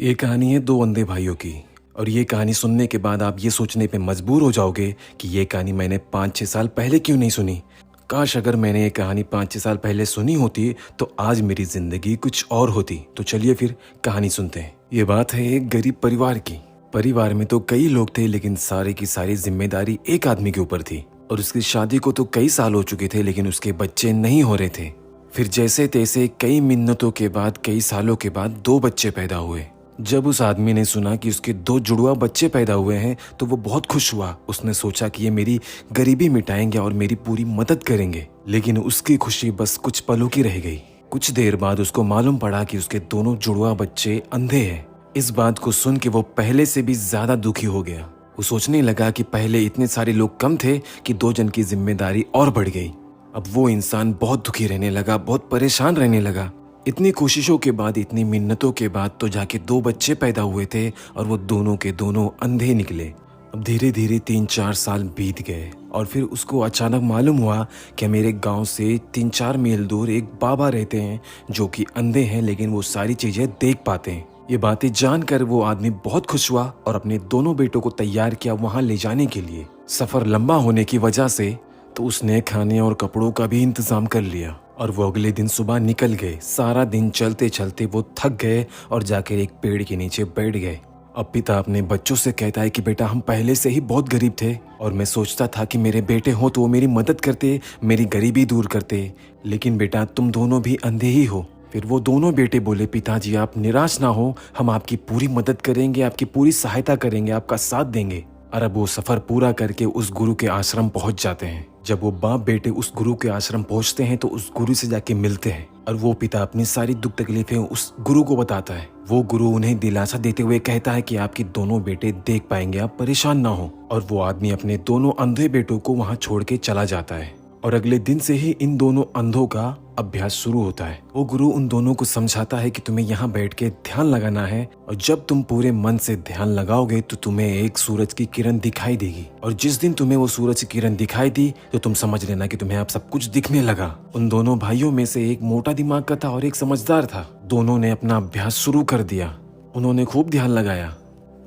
ये कहानी है दो अंधे भाइयों की। और ये कहानी सुनने के बाद आप ये सोचने पे मजबूर हो जाओगे कि ये कहानी मैंने 5-6 साल पहले क्यों नहीं सुनी। काश अगर मैंने ये कहानी 5-6 साल पहले सुनी होती तो आज मेरी जिंदगी कुछ और होती। तो चलिए फिर कहानी सुनते हैं। ये बात है एक गरीब परिवार की। परिवार में तो कई लोग थे, लेकिन सारी की सारी जिम्मेदारी एक आदमी के ऊपर थी। और उसकी शादी को तो कई साल हो चुके थे, लेकिन उसके बच्चे नहीं हो रहे थे। फिर जैसे तैसे कई मिन्नतों के बाद, कई सालों के बाद 2 बच्चे पैदा हुए। जब उस आदमी ने सुना कि उसके 2 जुड़वा बच्चे पैदा हुए हैं तो वो बहुत खुश हुआ। उसने सोचा कि ये मेरी गरीबी मिटाएंगे और मेरी पूरी मदद करेंगे। लेकिन उसकी खुशी बस कुछ पलों की रह गई। कुछ देर बाद उसको मालूम पड़ा कि उसके दोनों जुड़वा बच्चे अंधे हैं। इस बात को सुन के वो पहले से भी ज्यादा दुखी हो गया। वो सोचने लगा कि पहले इतने सारे लोग कम थे कि 2 जन की जिम्मेदारी और बढ़ गई। अब वो इंसान बहुत दुखी रहने लगा, बहुत परेशान रहने लगा। इतनी कोशिशों के बाद, इतनी मिन्नतों के बाद तो जाके 2 बच्चे पैदा हुए थे और वो दोनों के दोनों अंधे निकले। अब धीरे धीरे 3-4 साल बीत गए और फिर उसको अचानक मालूम हुआ कि मेरे गांव से 3-4 मील दूर एक बाबा रहते हैं जो कि अंधे हैं, लेकिन वो सारी चीजें देख पाते हैं। ये बातें जानकर वो आदमी बहुत खुश हुआ और अपने दोनों बेटों को तैयार किया वहां ले जाने के लिए। सफर लंबा होने की वजह से तो उसने खाने और कपड़ों का भी इंतजाम कर लिया और वो अगले दिन सुबह निकल गए। सारा दिन चलते चलते वो थक गए और जाकर एक पेड़ के नीचे बैठ गए। अब पिता अपने बच्चों से कहता है कि बेटा, हम पहले से ही बहुत गरीब थे और मैं सोचता था कि मेरे बेटे हो तो वो मेरी मदद करते, मेरी गरीबी दूर करते, लेकिन बेटा तुम दोनों भी अंधे ही हो। फिर वो दोनों बेटे बोले, पिताजी आप निराश ना हो, हम आपकी पूरी मदद करेंगे, आपकी पूरी सहायता करेंगे, आपका साथ देंगे। और अब वो सफर पूरा करके उस गुरु के आश्रम पहुंच जाते हैं। जब वो बाप बेटे उस गुरु के आश्रम पहुंचते हैं तो उस गुरु से जाके मिलते हैं और वो पिता अपनी सारी दुख तकलीफें उस गुरु को बताता है। वो गुरु उन्हें दिलासा देते हुए कहता है कि आपके दोनों बेटे देख पाएंगे, आप परेशान ना हो। और वो आदमी अपने दोनों अंधे बेटों को वहां छोड़ के चला जाता है और अगले दिन से ही इन दोनों अंधों का अभ्यास शुरू होता है। वो गुरु उन दोनों को समझाता है कि तुम्हें यहाँ बैठ के ध्यान लगाना है और जब तुम पूरे मन से ध्यान लगाओगे तो तुम्हें एक सूरज की किरण दिखाई देगी। और जिस दिन तुम्हें वो सूरज की किरण दिखाई दी तो तुम समझ लेना कि तुम्हें अब सब कुछ दिखने लगा। उन दोनों भाइयों में से एक मोटा दिमाग का था और एक समझदार था। दोनों ने अपना अभ्यास शुरू कर दिया। उन्होंने खूब ध्यान लगाया।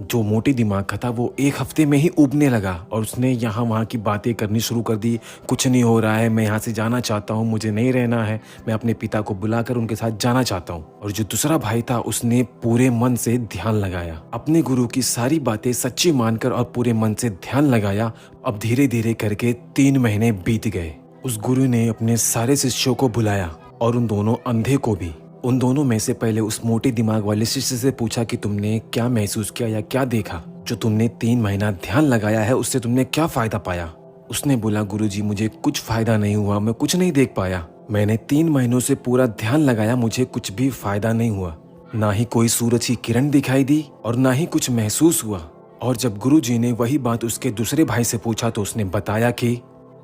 जो मोटे दिमाग का था वो 1 हफ्ते में ही उबने लगा और उसने यहाँ वहाँ की बातें करनी शुरू कर दी। कुछ नहीं हो रहा है, मैं यहाँ से जाना चाहता हूँ, मुझे नहीं रहना है, मैं अपने पिता को बुलाकर उनके साथ जाना चाहता हूँ। और जो दूसरा भाई था उसने पूरे मन से ध्यान लगाया, अपने गुरु की सारी बातें सच्ची मानकर और पूरे मन से ध्यान लगाया। अब धीरे धीरे करके 3 महीने बीत गए। उस गुरु ने अपने सारे शिष्यों को बुलाया और उन दोनों अंधे को भी। उन दोनों में से पहले उस मोटे दिमाग वाले शिष्य से पूछा कि तुमने क्या महसूस किया या क्या देखा, जो तुमने 3 महीना ध्यान लगाया है उससे तुमने क्या फायदा पाया। उसने बोला, गुरुजी मुझे कुछ फायदा नहीं हुआ, मैं कुछ नहीं देख पाया। मैंने 3 महीनों से पूरा ध्यान लगाया, मुझे कुछ भी फायदा नहीं हुआ। ना ही कोई सूरज की किरण दिखाई दी और ना ही कुछ महसूस हुआ। और जब गुरुजी ने वही बात उसके दूसरे भाई से पूछा तो उसने बताया कि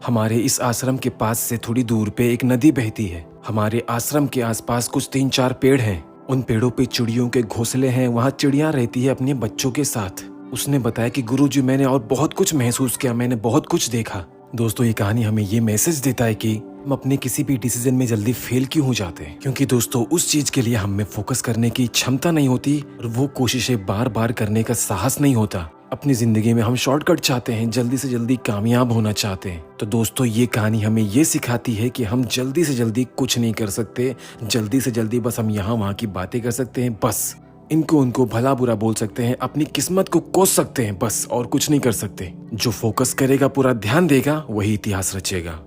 हमारे इस आश्रम के पास से थोड़ी दूर पे एक नदी बहती है। हमारे आश्रम के आसपास कुछ 3-4 पेड़ हैं। उन पेड़ों पे चिड़ियों के घोंसले हैं, वहाँ चिड़ियाँ रहती है अपने बच्चों के साथ। उसने बताया कि गुरुजी मैंने और बहुत कुछ महसूस किया, मैंने बहुत कुछ देखा। दोस्तों ये कहानी हमें ये मैसेज देता है कि हम अपने किसी भी डिसीजन में जल्दी फेल क्यों हो जाते हैं, क्योंकि दोस्तों उस चीज के लिए हम में फोकस करने की क्षमता नहीं होती और वो कोशिशें बार बार करने का साहस नहीं होता। अपनी जिंदगी में हम शॉर्टकट चाहते हैं, जल्दी से जल्दी कामयाब होना चाहते हैं। तो दोस्तों ये कहानी हमें ये सिखाती है कि हम जल्दी से जल्दी कुछ नहीं कर सकते। जल्दी से जल्दी बस हम यहाँ वहाँ की बातें कर सकते हैं, बस इनको उनको भला बुरा बोल सकते हैं, अपनी किस्मत को कोस सकते हैं बस, और कुछ नहीं कर सकते। जो फोकस करेगा, पूरा ध्यान देगा, वही इतिहास रचेगा।